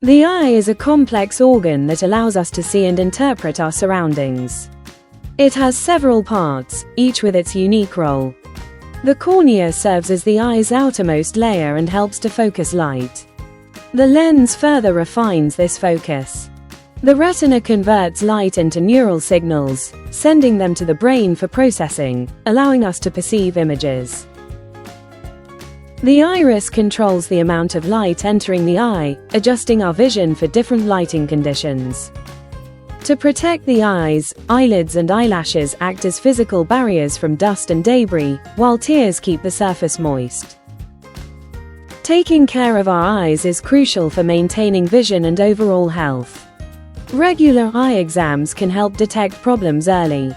The eye is a complex organ that allows us to see and interpret our surroundings. It has several parts, each with its unique role. The cornea serves as the eye's outermost layer and helps to focus light. The lens further refines this focus. The retina converts light into neural signals, sending them to the brain for processing, allowing us to perceive images. The iris controls the amount of light entering the eye, adjusting our vision for different lighting conditions. To protect the eyes, eyelids and eyelashes act as physical barriers from dust and debris, while tears keep the surface moist. Taking care of our eyes is crucial for maintaining vision and overall health. Regular eye exams can help detect problems early.